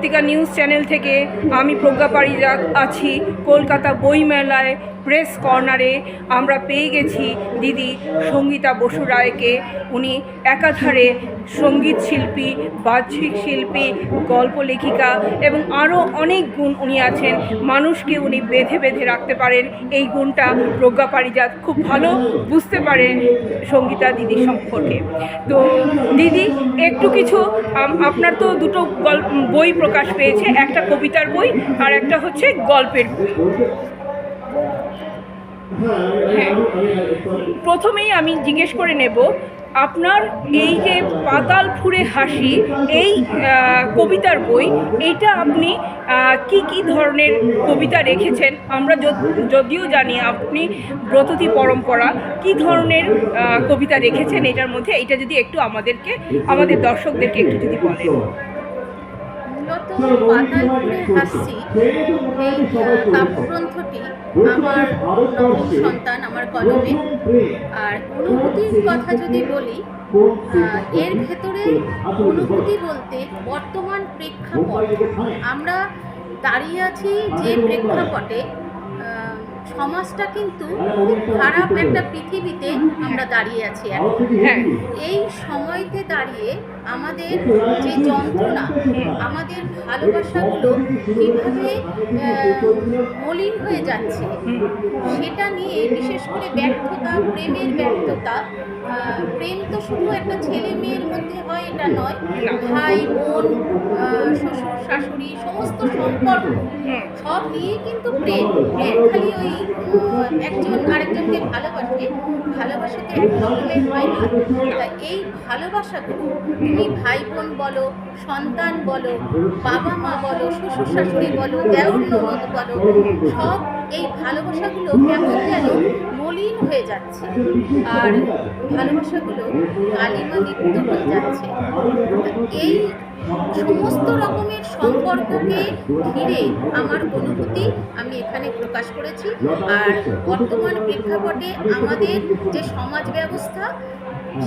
আলোবর্তিকা news channel থেকে আমি প্রজ্ঞা পারিজাত আছি কলকাতা বইমেলায় প্রেস কর্নারে। আমরা পেয়ে গেছি দিদি সঙ্গীতা বসু রায়কে। উনি একাধারে সঙ্গীত শিল্পী, বাহ্যিক শিল্পী, গল্প লেখিকা এবং আরও অনেক গুণ উনি আছেন। মানুষকে উনি বেঁধে বেঁধে রাখতে পারেন, এই গুণটা প্রজ্ঞা পারিজাত খুব ভালো বুঝতে পারেন সঙ্গীতা দিদি সম্পর্কে। তো দিদি একটু কিছু, আপনার তো দুটো বই প্রকাশ পেয়েছে, একটা কবিতার বই আর একটা হচ্ছে গল্পের বই। হ্যাঁ, প্রথমেই আমি জিজ্ঞেস করে নেব, আপনার এই যে পাতাল ফুঁড়ে হাসি এই কবিতার বই, এইটা আপনি কি ধরনের কবিতা রেখেছেন? আমরা যদিও জানি আপনি ব্রততী পরম্পরা, কি ধরনের কবিতা রেখেছেন এটার মধ্যে, এইটা যদি একটু আমাদের দর্শকদেরকে একটু যদি বলেন। মূলত পাতাল ফুঁড়ে হাসি এই কাব্যগ্রন্থটি আমার নবম সন্তান, আমার কলমে। আর অনুভূতির কথা যদি বলি, এর ভেতরে অনুভূতি বলতে বর্তমান প্রেক্ষাপট, আমরা দাঁড়িয়ে আছি যে প্রেক্ষাপটে, সমাজটা কিন্তু খুব খারাপ একটা পৃথিবীতে আমরা দাঁড়িয়ে আছি এখন। হ্যাঁ, এই সময়তে দাঁড়িয়ে আমাদের যে যন্ত্রণা, আমাদের ভালোবাসাগুলো কীভাবে মলিন হয়ে যাচ্ছে, সেটা নিয়ে বিশেষ করে ব্যর্থতা, প্রেমের ব্যর্থতা। প্রেম তো শুধু একটা ছেলে মেয়ের মধ্যে হয় এটা নয়, ভাই বোন, শ্বশুর শাশুড়ি, সমস্ত সম্পর্ক সব নিয়ে কিন্তু প্রেম। খালি ওই একজন আরেকজনকে ভালোবাসাতে এক রকমের হয় না। তা এই ভালোবাসাগুলো তুমি ভাই বোন বলো, সন্তান বলো, বাবা মা বলো, শ্বশুর শাশুড়ি বলো, দেওর ননদ বলো, সব এই ভালোবাসাগুলো কেমন যেন মলিন হয়ে যাচ্ছে, আর ভালোবাসাগুলো কালিমা লিপ্ত হয়ে যাচ্ছে। এই সমস্ত রকমের সম্পর্ককে ঘিরে আমার অনুভূতি আমি এখানে প্রকাশ করেছি। আর বর্তমান প্রেক্ষাপটে আমাদের যে সমাজ ব্যবস্থা,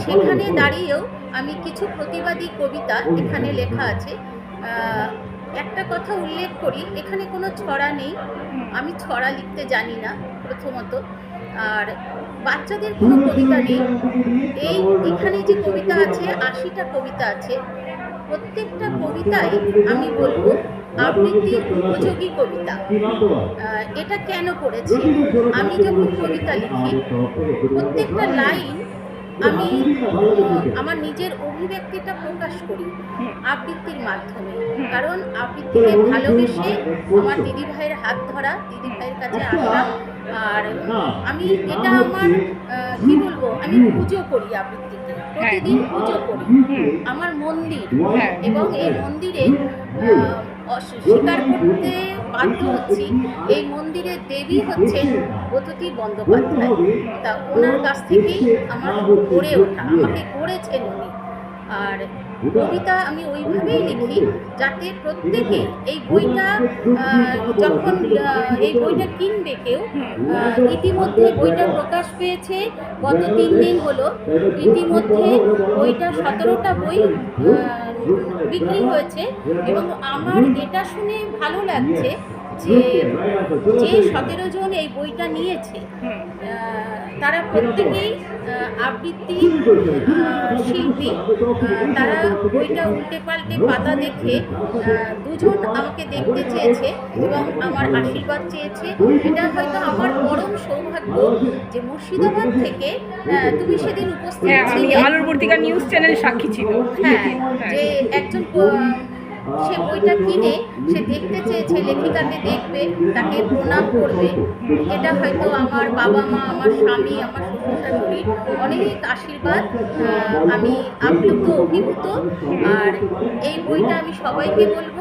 সেখানে দাঁড়িয়েও আমি কিছু প্রতিবাদী কবিতা এখানে লেখা আছে। একটা কথা উল্লেখ করি, এখানে কোনো ছড়া নেই, আমি ছড়া লিখতে জানি না প্রথমত। আর বাচ্চাদের কোনো কবিতা নেই। এখানে যে কবিতা আছে, 80টা কবিতা আছে, প্রত্যেকটা কবিতাই আমি বলবো আবৃত্তির উপযোগী কবিতা। এটা কেন করেছি? আমি যখন কবিতা লিখি, প্রত্যেকটা লাইন আমি আমার নিজের অভিব্যক্তিটা প্রকাশ করি আবৃত্তির মাধ্যমে। কারণ আবৃত্তিকে ভালোবেসে আমার দিদিভাইয়ের হাত ধরা, দিদিভাইয়ের কাছে আসা, আর আমি এটা আমার কি বলবো, আমি পুজো করি আবৃত্তিকে, প্রতিদিন পুজো করি। আমার মন্দির, এবং এই মন্দিরে অস্বীকার করতে বাধ্য হচ্ছি, এই মন্দিরের দেবী হচ্ছেন ব্রততী বন্দ্যোপাধ্যায়। তা ওনার কাছ থেকেই আমার গড়ে ওঠা, আমাকে গড়েছেন উনি। আর কবিতা আমি ওইভাবেই লিখি যাতে প্রত্যেকে এই বইটা, যখন এই বইটা কিনবে কেউ, ইতিমধ্যে বইটা প্রকাশ পেয়েছে গত 3 দিন হলো, ইতিমধ্যে বইটা 17টা বই বিক্রি হয়েছে। এবং আমার এটা শুনে ভালো লাগছে যে 17 জন এই বইটা নিয়েছে, তারা প্রত্যেকেই আবৃত্তি শিল্পী। তারা বইটা উল্টে পাল্টে পাতা দেখে 2 জন আমাকে দেখতে চেয়েছে এবং আমার আশীর্বাদ চেয়েছে। এটা হয়তো আমার পরম সৌভাগ্য যে মুর্শিদাবাদ থেকে তুমি সেদিন উপস্থিত ছিলে, আলোবর্তিকা নিউজ চ্যানেল সাক্ষী ছিল। হ্যাঁ, যে একজন সে বইটা কিনে সে দেখতে চেয়েছে, লেখিকাকে দেখবে, তাকে প্রণাম করবে। এটা হয়তো আমার বাবা মা, আমার স্বামী, আমার শ্বশুর শাশুড়ির অনেক আশীর্বাদ। আমি আপ্লুত, অভিভূত। আর এই বইটা আমি সবাইকে বলবো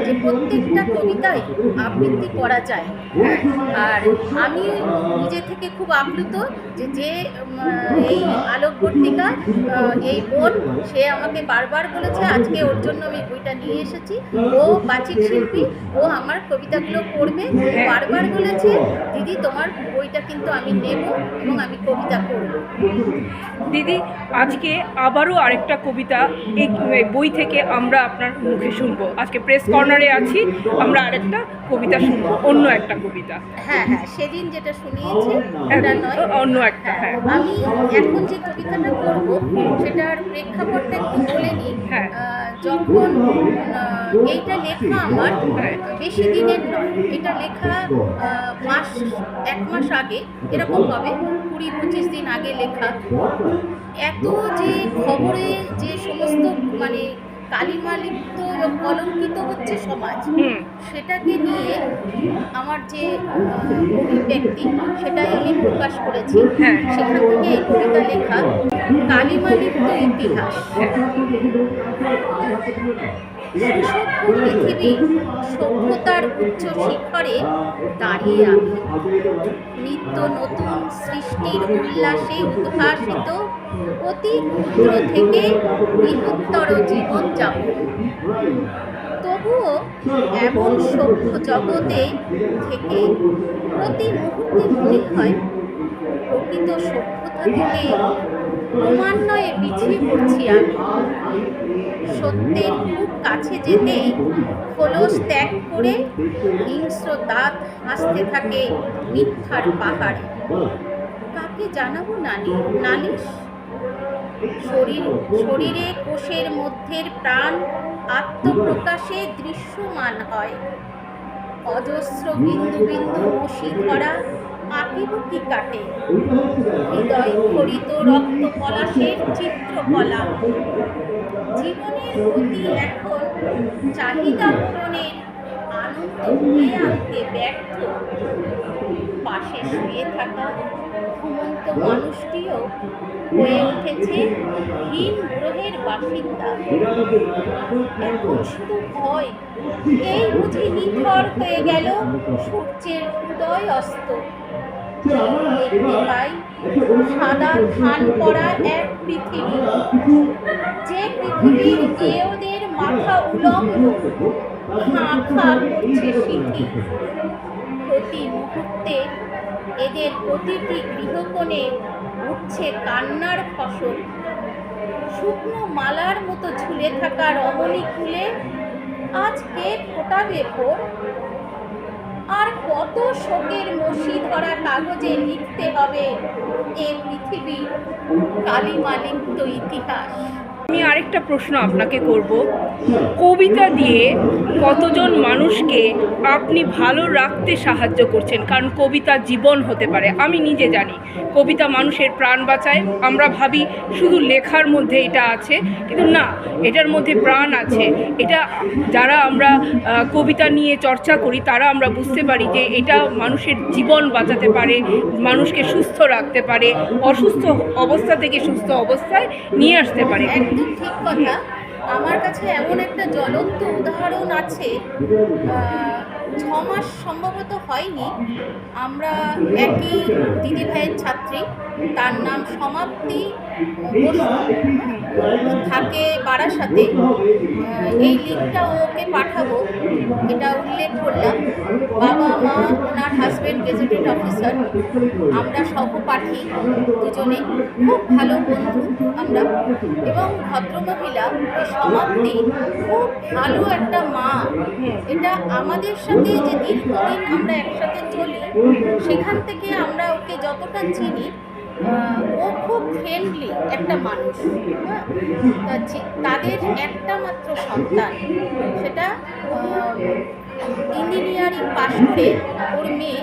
যে প্রত্যেকটা কবিতাই আবৃত্তি করা যায়। আর আমি নিজে থেকে খুব আপ্লুত যে এই আলোকবর্তিকা, এই বোন, সে আমাকে বারবার বলেছে আজকে ওর জন্য আমি বইটা নিয়ে এসেছি। ও বাচিক শিল্পী, ও আমার কবিতাগুলো পড়বে। বারবার বলেছে, দিদি তোমার বইটা কিন্তু আমি নেব এবং আমি কবিতা পড়ব। দিদি, আজকে আবারও আরেকটা কবিতা এই বই থেকে আমরা আপনার মুখে শুনবো। আজকে প্রেস কর্নারে আছি, আমরা আরেকটা কবিতা শুনবো, অন্য একটা কবিতা। হ্যাঁ হ্যাঁ, সেদিন যেটা শুনিয়েছে ওটা নয়, অন্য একটা। হ্যাঁ, আমি এখন যে কবিতাটা পড়বো সেটার প্রেক্ষাপটটা একটু বলে নিই। হ্যাঁ। যখন এইটা লেখা আমার বেশি দিনের নয়, এটা লেখা এক মাস আগে এরকম হবে, 20-25 দিন আগে লেখা। এত যে খবরে যে সমস্ত মানে কালিমালিপ্ত এবং কলঙ্কিত হচ্ছে সমাজ, সেটাকে নিয়ে আমার যে অভিব্যক্তি সেটাই আমি প্রকাশ করেছি। সেখান থেকে এই কবিতা লেখা, কালিমালিপ্ত ইতিহাস। সুসভ্য পৃথিবী সভ্যতার উচ্চ শিখরে দাঁড়িয়ে আমি নিত্য নতুন সৃষ্টির উল্লাসে উদ্ভাসিত অতি ক্ষুদ্র থেকে বৃহত্তর জীবনযাপন। তবুও এমন সভ্য জগতে থেকে প্রতি মুহূর্তে মনে হয় প্রকৃত সভ্যতা থেকে ক্রমান্বয়ে পিছিয়ে পড়ছি আমি। সত্যের খুব কাছে যেতেই খোলস ত্যাগ করে হিংস্র দাঁত হাসতে থাকে মিথ্যার পাহাড়ে। কাকে জানাবো নালিশ? শরীরে কোষের মধ্যের প্রাণ আত্মপ্রকাশে দৃশ্যমান হয়। অজস্র বিন্দু বিন্দু মশি ধরা আঁকিবুকি কাটে হৃদয় খরিত রক্ত পলাশের চিত্রকলা। জীবনের প্রতি এখন চাহিদা পূরণের আনন্দ বয়ে আনতে ব্যর্থ। পাশে শুয়ে থাকা ঘুমন্ত মানুষটিও হয়ে উঠেছে হীন গ্রহের বাসিন্দা। এখন শুধু ভয়, এই বুঝি নিথর হয়ে গেল সূর্যের উদয় অস্ত। দেখতে পাই সাদা ধান পড়া এক পৃথিবী, যে পৃথিবীর দেওদের মাথা উলম্ব খাঁ খাঁ করছে শিথিল। প্রতি মুহূর্তে এদের প্রতিটি গৃহকোণে উঠছে কান্নার ফসল। শুকনো মালার মতো ঝুলে থাকা রমণী খুলে আজ কে ফোটাবে ভোর? আর কত শোকের মসি ধরা কাগজে লিখতে হবে এ পৃথিবীর কালিমালিপ্ত ইতিহাস। আমি আরেকটা প্রশ্ন আপনাকে করব, কবিতা দিয়ে কতজন মানুষকে আপনি ভালো রাখতে সাহায্য করছেন? কারণ কবিতা জীবন হতে পারে, আমি নিজে জানি কবিতা মানুষের প্রাণ বাঁচায়। আমরা ভাবি শুধু লেখার মধ্যে এটা আছে, কিন্তু না, এটার মধ্যে প্রাণ আছে। এটা যারা আমরা কবিতা নিয়ে চর্চা করি তারা আমরা বুঝতে পারি যে এটা মানুষের জীবন বাঁচাতে পারে, মানুষকে সুস্থ রাখতে পারে, অসুস্থ অবস্থা থেকে সুস্থ অবস্থায় নিয়ে আসতে পারে। একদম ঠিক কথা। আমার কাছে এমন একটা জ্বলন্ত উদাহরণ আছে, 6 মাস সম্ভবত হয়নি, আমরা একই দিদিভাইয়ের ছাত্রী, তার নাম সমাপ্তি বসু, থাকে বারাসাতে। এই লিঙ্কটা ওকে পাঠাবো, এটা উল্লেখ করলাম। বাবা মা, ওনার হাজব্যান্ড গেজেটেড অফিসার, আমরা সহপাঠী দুজনে, খুব ভালো বন্ধু আমরা। এবং ভদ্রমহিলা সমাপ্তি খুব ভালো একটা মা। এটা আমাদের সাথে যে দীর্ঘদিন আমরা একসাথে চলি, সেখান থেকে আমরা ওকে যতটা চিনি, ও খুব ফ্রেন্ডলি একটা মানুষ। তাদের একটা মাত্র সন্তান, সেটা ইঞ্জিনিয়ারিং পাশ করে, ওর মেয়ে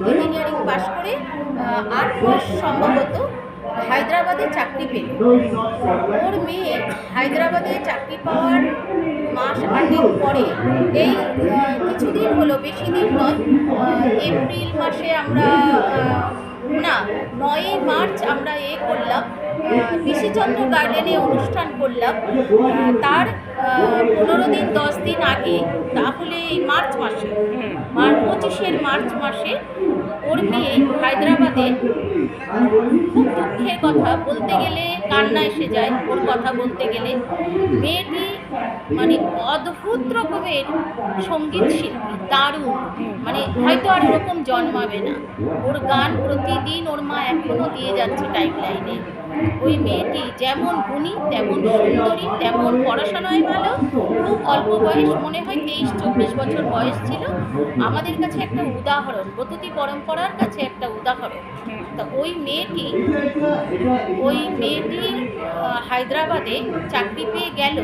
ইঞ্জিনিয়ারিং পাশ করে 8 মাস সম্ভবত হায়দ্রাবাদে চাকরি পেল। ওর মেয়ে হায়দ্রাবাদে চাকরি পাওয়ার মাস 8 পরে, এই কিছুদিন হলো, বেশি দিন নয়, এপ্রিল মাসে আমরা 9ই মার্চ আমরা করলাম, বিশিচন্দ্র গার্ডেনে অনুষ্ঠান করলাম। তার 15 দিন 10 দিন আগে, তাহলে এই মার্চ মাসে, 25 মার্চ মাসে ওর মেয়ে হায়দ্রাবাদে, খুব দুঃখের কথা বলতে গেলে কান্না এসে যায় ওর কথা বলতে গেলে। মেয়েটি মানে অদ্ভুত রকমের সঙ্গীত শিল্পী, দারুণ, মানে হয়তো আর ওরকম জন্মাবে না। ওর গান প্রতিদিন ওর মা এখনও দিয়ে যাচ্ছে টাইম লাইনে। ওই মেয়েটি যেমন গুণী, তেমন সুন্দরী, তেমন পড়াশোনায় ভালো, খুব অল্প বয়স, মনে হয় 23-24 বছর বয়স ছিল। আমাদের কাছে একটা উদাহরণ, ব্রততী পরম্পরার কাছে একটা উদাহরণ। তা ওই মেয়েটি হায়দ্রাবাদে চাকরি পেয়ে গেল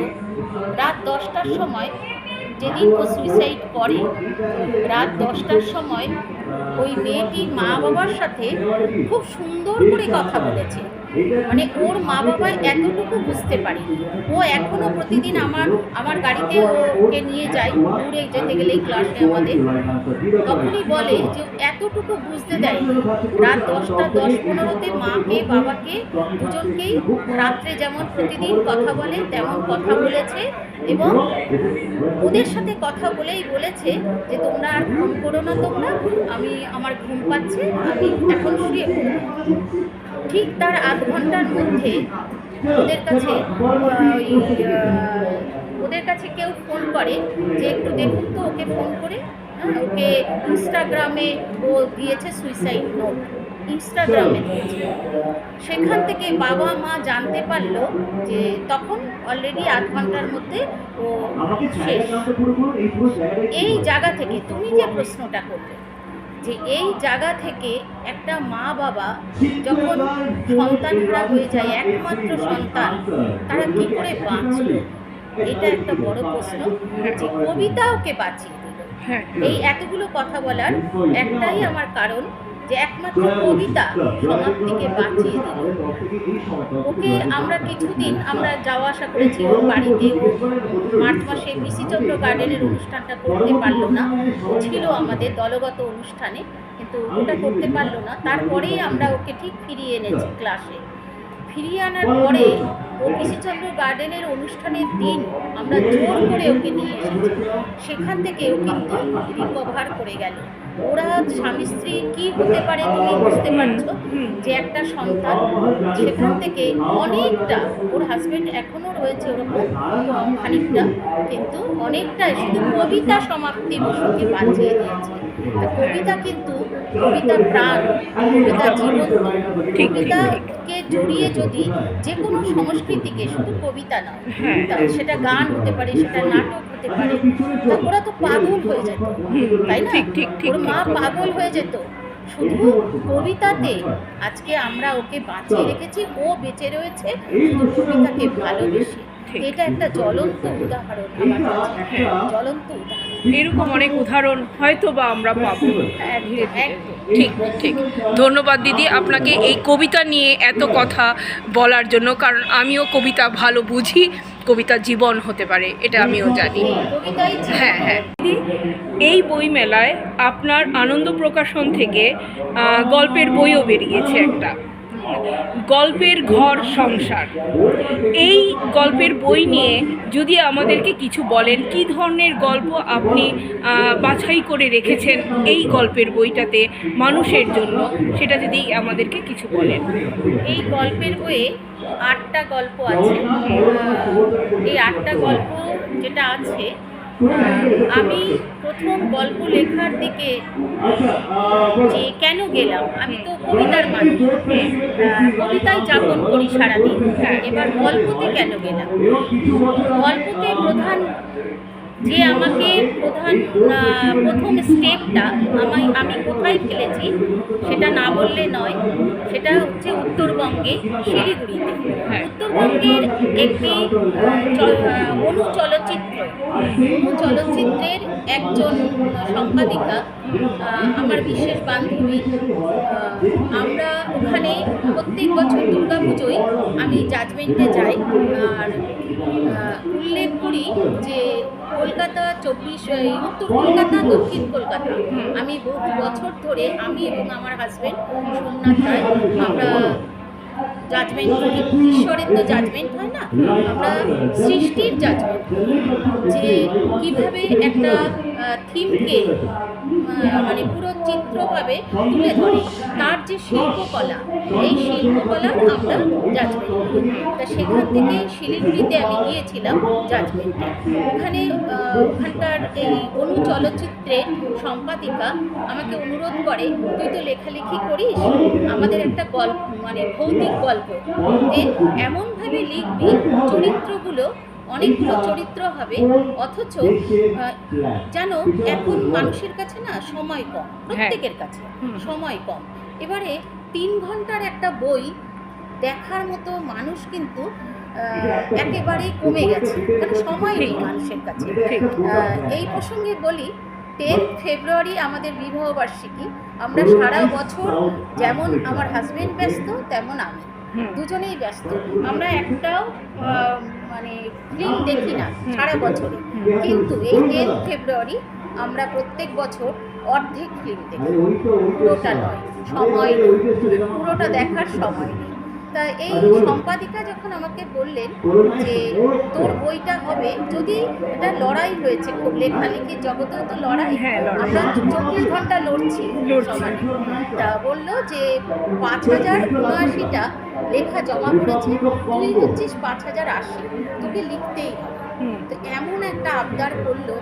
রাত 10টার সময়। যেদিন ও সুইসাইড করে, রাত 10টার সময় ওই মেয়েটি মা বাবার সাথে খুব সুন্দর করে কথা বলেছে। মানে ওর মা বাবা এতটুকু বুঝতে পারে। ও এখনও প্রতিদিন আমার গাড়িতে ওকে নিয়ে যায়, দূরে যেতে গেলেই ক্লাসে আমাদের, তখনই বলে যে এতটুকু বুঝতে দেয়। রাত 10টা 10-15তে মাকে বাবাকে দুজনকেই রাত্রে যেমন প্রতিদিন কথা বলে তেমন কথা বলেছে, এবং ওদের সাথে কথা বলেই বলেছে যে তোমরা আর ঘুম করো না, আমার ঘুম পাচ্ছে, আমি এখন শুয়ে পড়ব। ঠিক তার আধ ঘন্টার মধ্যে ওদের কাছে কেউ ফোন করে যে একটু দেখুন তো ওকে ফোন করে। ওকে ইনস্টাগ্রামে ও দিয়েছে সুইসাইড নোট, ইনস্টাগ্রামে দিয়েছে। সেখান থেকে বাবা মা জানতে পারলো যে তখন অলরেডি আধ ঘন্টার মধ্যে ও শেষ। এই জায়গা থেকে তুমি যে প্রশ্নটা করলে, যে এই জায়গা থেকে একটা মা বাবা যখন সন্তানহারা হয়ে যায়, একমাত্র সন্তান, তারা কি করে বাঁচলো, এটা একটা বড় প্রশ্ন। যে কবিতা ওকে বাঁচিয়ে দিল। এই এতগুলো কথা বলার একটাই আমার কারণ, যে একমাত্র কবিতা সমাপ্তিকে বাঁচিয়ে দিল। ওকে আমরা কিছুদিন আমরা যাওয়া আসা করেছি ওর বাড়িতে। মার্চ মাসে বিসিচন্দ্র গার্ডেনের অনুষ্ঠানটা করতে পারলো না, ছিল আমাদের দলগত অনুষ্ঠানে, কিন্তু ওটা করতে পারলো না। তারপরেই আমরা ওকে ঠিক ফিরিয়ে এনেছি ক্লাসে। ফিরিয়ে আনার পরে ও বিসিচন্দ্র গার্ডেনের অনুষ্ঠানের দিন আমরা জোর করে ওকে নিয়ে এসেছি। সেখান থেকে ও কিন্তু রিকভার করে গেল। ওরা স্বামী স্ত্রী কী হতে পারে তুমি বুঝতে পারছো, যে একটা সন্তান, সেখান থেকে অনেকটা, ওর হাজব্যান্ড এখনও রয়েছে ওরকম খানিকটা, কিন্তু অনেকটাই শুধু কবিতা সমাপ্তি বসুকে বাঁচিয়ে দিয়েছে। কবিতা কিন্তু, কবিতা প্রাণ, কবিতা জীবন্ত। কবিতাকে জড়িয়ে যদি যে কোনো সংস্কৃতিকে, শুধু কবিতা নয়, সেটা গান হতে পারে, সেটা নাটক হতে পারে, ওরা তো পাগল হয়ে যেত, তাই না? ওর মা পাগল হয়ে যেত শুধু কবিতাতে। আজকে আমরা ওকে বাঁচিয়ে রেখেছি, ও বেঁচে রয়েছে শুধু কবিতাকে ভালোবেসে। এটা একটা জ্বলন্ত উদাহরণ আমার কাছে, জ্বলন্ত উদাহরণ। এরকম অনেক উদাহরণ হয়তো বা আমরা পাবো। ঠিক ঠিক, ধন্যবাদ দিদি আপনাকে এই কবিতা নিয়ে এত কথা বলার জন্য, কারণ আমিও কবিতা ভালো বুঝি, কবিতা জীবন হতে পারে এটা আমিও জানি। হ্যাঁ হ্যাঁ দিদি, এই বইমেলায় আপনার আনন্দ প্রকাশন থেকে গল্পের বইও বেরিয়েছে একটা, গল্পের ঘর সংসার। এই গল্পের বই নিয়ে যদি আমাদেরকে কিছু বলেন, কি ধরনের গল্প আপনি বাছাই করে রেখেছেন এই গল্পের বইটাতে মানুষের জন্য, সেটা যদি আমাদেরকে কিছু বলেন। এই গল্পের বইয়ে 8টা গল্প আছে। এই 8টা গল্প যেটা আছে, আমি প্রথম গল্প লেখার দিকে যে কেন গেলাম, আমি তো কবিতার মানুষ, কবিতায় যাপন করি সারাদিন। এবার গল্পতে কেন গেলাম? গল্পতে যে আমাকে প্রথম স্টেপটা আমি কোথায় ফেলেছি সেটা না বললে নয়। সেটা হচ্ছে উত্তরবঙ্গে, শিলিগুড়িতে। উত্তরবঙ্গের একটি অনু চলচ্চিত্রের একজন সম্পাদিকা, আমার বিশেষ বান্ধবী। আমরা ওখানে প্রত্যেক বছর দুর্গাপুজোয় আমি জাজমেন্টে যাই। আর উল্লেখ করি যে কলকাতা উত্তর কলকাতা, দক্ষিণ কলকাতা, আমি বহু বছর ধরে, আমি এবং আমার হাজব্যান্ড সোমনাথ রায়, আমরা জাজমেন্ট করি। ঈশ্বরের তো জাজমেন্ট হয় না, আমরা সৃষ্টির জাজমেন্ট করি, যে কীভাবে একটা থিমকে মানে পুরো চিত্রভাবে তুলে ধরে, তার যে শিল্পকলা, এই শিল্পকলার আমরা জাজমেন্ট করি। তা সেখান থেকে শিলিগুড়িতে আমি গিয়েছিলাম জাজমেন্টে। ওখানকার এই অনু চলচ্চিত্রের সম্পাদিকা আমাকে অনুরোধ করে, তুই তো লেখালেখি করিস, আমাদের একটা গল্প মানে ভৌতিক গল্প এমনভাবে লিখবি চরিত্রগুলো, অনেকগুলো চরিত্র হবে, অথচ যেন এখন মানুষের কাছে না সময় কম, প্রত্যেকের কাছে সময় কম। এবারে 3 ঘন্টার একটা বই দেখার মতো মানুষ কিন্তু একেবারেই কমে গেছে, কারণ সময় নেই মানুষের কাছে। এই প্রসঙ্গে বলি, 10 ফেব্রুয়ারি আমাদের বিবাহবার্ষিকী। আমরা সারা বছর যেমন আমার হাজবেন্ড ব্যস্ত, তেমন আমি, দুজনেই ব্যস্ত। আমরা একটাও মানে ফিল্ম দেখি না সারা বছরে, কিন্তু এই 10 ফেব্রুয়ারি আমরা প্রত্যেক বছর অর্ধেক ফিল্ম দেখি, পুরোটা নয়, সময় নেই, পুরোটা দেখার সময় নেই। তা এই সম্পাদিকা যখন আমাকে বললেন যে তোর বইটা হবে, যদি এটা লড়াই হয়েছে খুব, লেখালেখির জগতেও তো লড়াই, আমরা 24 ঘন্টা লড়ছি সমানে। তা বললো যে 5079টা লেখা জমা পড়েছে, তুই হচ্ছিস 5080, তোকে লিখতেই হবে। তো এমন একটা আবদার করলো,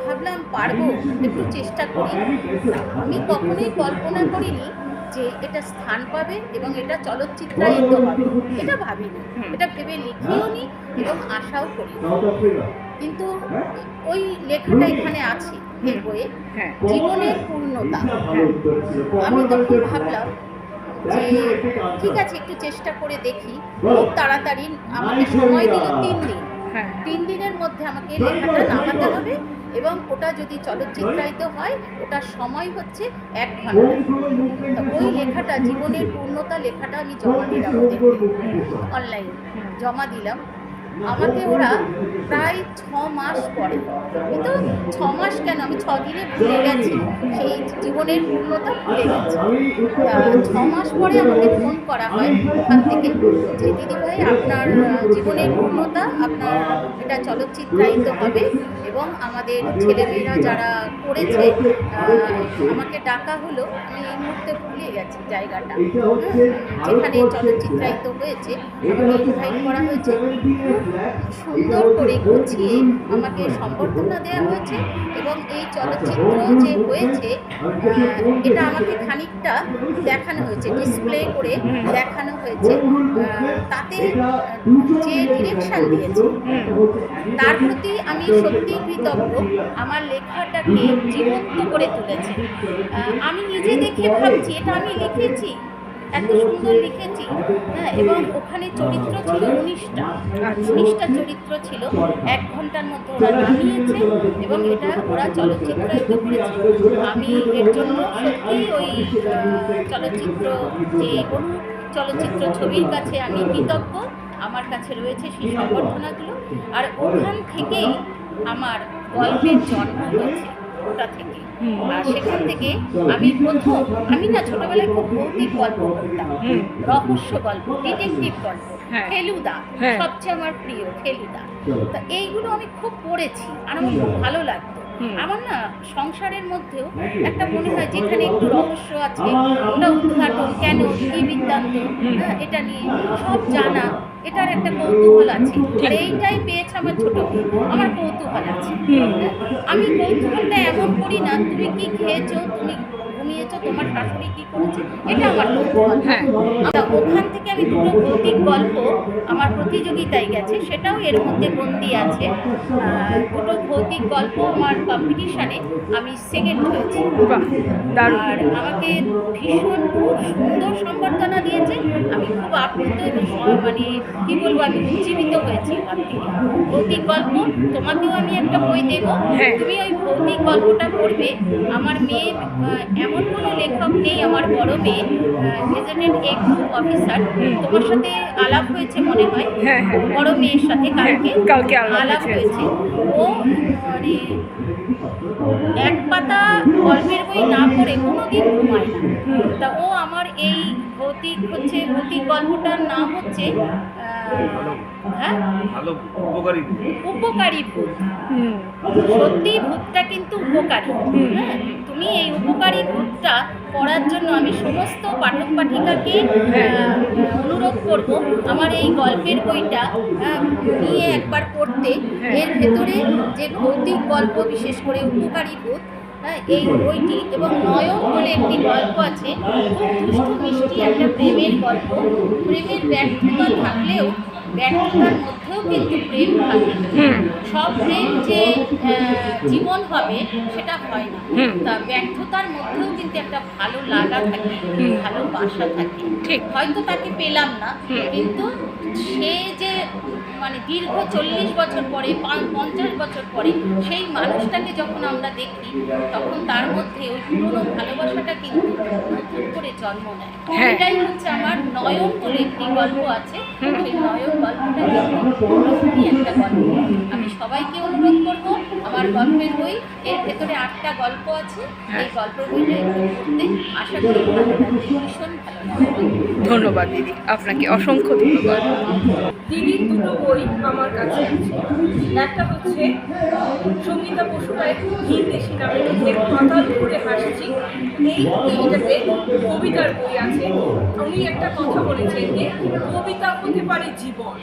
ভাবলাম পারবো, একটু চেষ্টা করি। আমি কখনোই কল্পনা করিনি যে এটা স্থান পাবে এবং এটা চলচ্চিত্রায়িত হবে, এটা ভাবিনি, এটা ভেবে লিখিও নি এবং আশাও করি। কিন্তু ওই লেখাটা এখানে আছে এই বইয়ে, জীবনের পূর্ণতা। আমি তখন ভাবলাম যে ঠিক আছে, একটু চেষ্টা করে দেখি। খুব তাড়াতাড়ি আমাকে সময় দিল 3 দিন। 3 দিনের মধ্যে আমাকে লেখাটা নামাতে হবে এবং ওটা যদি চলচ্চিত্রায়িত হয়, ওটার সময় হচ্ছে 1 ঘন্টা। ওই লেখাটা, জীবনের পূর্ণতা লেখাটা আমি জমা দিলাম অনলাইন, জমা দিলাম। আমাকে ওরা প্রায় 6 মাস পরে, আমি তো 6 মাস কেন, আমি 6 দিনে ভুলে গেছি, সেই জীবনের পূর্ণতা ভুলে গেছি। 6 মাস পরে আমাকে ফোন করা হয় ওখান থেকে যে দিদিভাই, আপনার জীবনের পূর্ণতা, আপনার এটা চলচ্চিত্রায়িত হবে এবং আমাদের ছেলেমেয়েরা যারা করেছে আমাকে ডাকা হলো। আমি এই মুহূর্তে ভুলে গেছি জায়গাটা, যেখানে চলচ্চিত্রায়িত হয়েছে, আমাকে ইনভাইট করা হয়েছে। সুন্দর করে গুছিয়ে আমাকে সম্বর্ধনা দেওয়া হয়েছে এবং এই চলচ্চিত্র যে হয়েছে এটা আমাকে খানিকটা দেখানো হয়েছে, ডিসপ্লে করে দেখানো হয়েছে। তাতে যে ডিরেকশন দিয়েছে তার প্রতি আমি সত্যি কৃতজ্ঞ। আমার লেখাটাকে জীবন্ত করে তুলেছে। আমি নিজে দেখে ভাবছি এটা আমি লিখেছি, এত সুন্দর লিখেছি। এবং ওখানে চরিত্র ছিল 19টা চরিত্র ছিল। 1 ঘন্টার মধ্যে ওরা নামিয়েছে এবং এটা ওরা চলচ্চিত্রায়িত করেছে। আমি এর জন্য সত্যি ওই চলচ্চিত্র যে কোনো চলচ্চিত্র ছবির কাছে আমি কৃতজ্ঞ। আমার কাছে রয়েছে সেই সম্বর্ধনাগুলো, আর ওখান থেকেই আমার গল্পের জন্ম হয়েছে, ওটা থেকে। আর সেখান থেকে আমি না ছোটবেলায় খুব ভৌতিক গল্প পড়তাম, রহস্য গল্প, ডিটেকটিভ গল্প, ফেলুদা সবচেয়ে আমার প্রিয়, ফেলুদা। তা এইগুলো আমি খুব পড়েছি আর আমার খুব ভালো লাগতো। আমার না সংসারের মধ্যেও একটা মনে হয় যেখানে একটু রহস্য আছে, ওটা উদ্ঘাটন, কেন, কি বৃত্তান্ত, এটা নিয়ে সব জানা, এটার একটা কৌতূহল আছে। আর এইটাই পেয়েছে আমার ছোট মেয়ে, আমার কৌতূহল আছে। আমি কৌতূহলটা এমন করি না, তুমি কি খেয়েছো, তুমি ঘুমিয়েছো, তোমার শাশুড়ি কি করেছে, এটা আমার কৌতূহল। ওখান থেকে আমি 2টো ভৌতিক গল্প আমার প্রতিযোগিতায় গেছে, সেটাও এর মধ্যে বন্দি আছে। 2টো ভৌতিক গল্প আমার কম্পিটিশানে আমি সেকেন্ড হয়েছি। আর আমাকে ভীষণ খুব সুন্দর সম্বর্ধনা দিয়েছে। আমি খুব আপ্লুত এবং মানে কি বলবো, আমি উজ্জীবিত হয়েছি ওখান থেকে। ভৌতিক গল্প তোমাকেও আমি একটা বই দেবো, তুমি ওই ভৌতিক গল্পটা পড়বে। আমার মেয়ে, এমন কোনো লেখক নেই, আমার বড় মেয়ে গেজেটেড এগ অফিসার, তোমার সাথে আলাপ হয়েছে মনে হয়, বড় মেয়ের সাথে কালকে আলাপ হয়েছে। ও মানে এক পাতা গল্পের বই না পড়ে কোনোদিন ঘুমায় না। তা ও আমার এই ভৌতিক গল্পটার নাম হচ্ছে হ্যাঁ উপকারী ভূত। সত্যি ভূতটা কিন্তু উপকারী। হ্যাঁ, তুমি এই উপকারী ভূতটা পড়ার জন্য আমি সমস্ত পাঠক পাঠিকাকে অনুরোধ করব আমার এই গল্পের বইটা নিয়ে একবার পড়তে। এর ভেতরে যে ভৌতিক গল্প, বিশেষ করে উপকারী ভূত, এই বইটি এবং নয়ন বলে একটি গল্প আছে, খুব দুষ্টু মিষ্টি একটা প্রেমের গল্প। প্রেমের ব্যর্থতা থাকলেও ব্যর্থতার মধ্যেও কিন্তু প্রেম থাকে। সব প্রেম যে জীবন হবে সেটা হয় না। তা ব্যর্থতার মধ্যেও কিন্তু একটা ভালো লাগা থাকে, ভালোবাসা থাকে। হয়তো তাকে পেলাম না, কিন্তু সে যে মানে দীর্ঘ 40 বছর পরে 50 বছর পরে সেই মানুষটাকে যখন আমরা দেখি, তখন তার মধ্যে ওই পুরনো ভালোবাসাটা কিন্তু নতুন করে জন্ম নেয়। এটাই হচ্ছে আমার নয়ন বলে একটি গল্প আছে। সেই নয়ন গল্পটা কিন্তু ওরকমই একটা গল্প। আমি সবাইকে অনুরোধ করব আমার গল্পের বই, এর ভেতরে 8টা গল্প আছে। এই গল্পের বইটা একটু পড়তে আশা করি ভালো লাগবে, ভীষণ ভালো লাগবে। ধন্যবাদ দিদি, আপনাকে অসংখ্য ধন্যবাদ। দিদির দুটো বই আমার কাছে আছে। একটা হচ্ছে সঙ্গীতা বসু রায়ের হিন্দেশি নামে লিখে পাতাল করে হাসছি। এইটাতে কবিতার বই আছে। উনি একটা কথা বলেছেন যে কবিতা হতে পারে জীবন,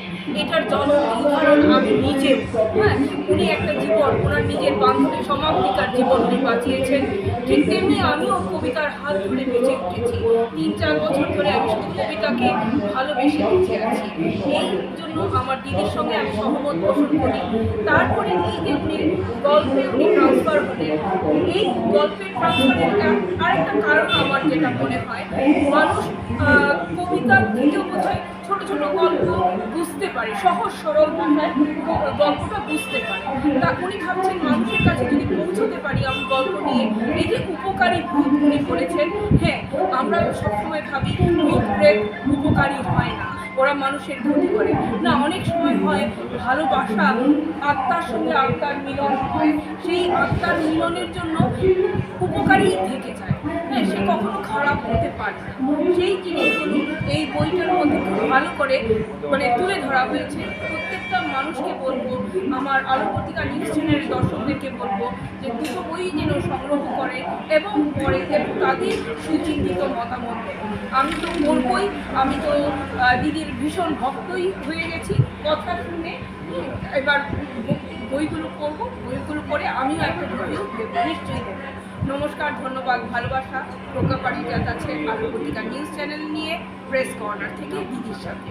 এটার জ্বলন্ত উদাহরণ আমি নিজেও। হ্যাঁ, উনি একটা জীবন, ওনার নিজের বান্ধবী সমাপ্তিকার জীবন উনি বাঁচিয়েছেন। ঠিক তেমনি আমিও কবিতার হাত ধরে বেঁচে উঠেছি। 3-4 বছর ধরে আমি শুধু কবিতাকে ভালোবেসে বেঁচে আছি। এই জন্য আমার দিদির সঙ্গে আমি সহমত পোষণ করি। তারপরে এই যে উনি ট্রান্সফার হলেন, এই গল্পের ট্রান্সফারের আরেকটা কারণ আমার যেটা মনে হয়, মানুষ কবিতার থেকেও বোধহয় ছোট ছোট গল্প বুঝতে পারে, সহজ সরল ভাষায় গল্পটা বুঝতে পারে। তা উনি ভাবছেন মানুষের কাছে যদি পৌঁছতে পারি আমি গল্প নিয়ে। এই যে উপকারী ভূত উনি বলেছেন, হ্যাঁ, আমরা সবসময় ভাবি ভূত প্রেত উপকারী হয় না, ওরা মানুষের ক্ষতি করে না। অনেক সময় হয় ভালোবাসা, আত্মার সঙ্গে আত্মার মিলন হয়, সেই আত্মার মিলনের জন্য উপকারী থেকে যায়। হ্যাঁ, সে কখনো খারাপ হতে পারে না। সেই জিনিসগুলো এই বইটার মধ্যে খুব ভালো করে মানে তুলে ধরা হয়েছে। প্রত্যেকটা মানুষকে বলবো, আমার আলোপত্রিকা নিউজ চ্যানেলের দর্শকদেরকে বলবো যে দুটো বই যেন সংগ্রহ করে এবং পড়ে এবং তাদের সুচিন্তিত মতামত দেয়। আমি তো পড়বই, আমি তো দিদির ভীষণ ভক্তই হয়ে গেছি কথা শুনে। এবার বইগুলো পড়বো, বইগুলো পড়ে আমিও একটা রিভিউ দেবো, নিশ্চয়ই দেবো। নমস্কার, ধন্যবাদ, ভালোবাসা। প্রজ্ঞা পারিজাত আছে আলোপত্রিকা নিউজ চ্যানেল নিয়ে প্রেস কর্নার থেকে দিদির সাথে।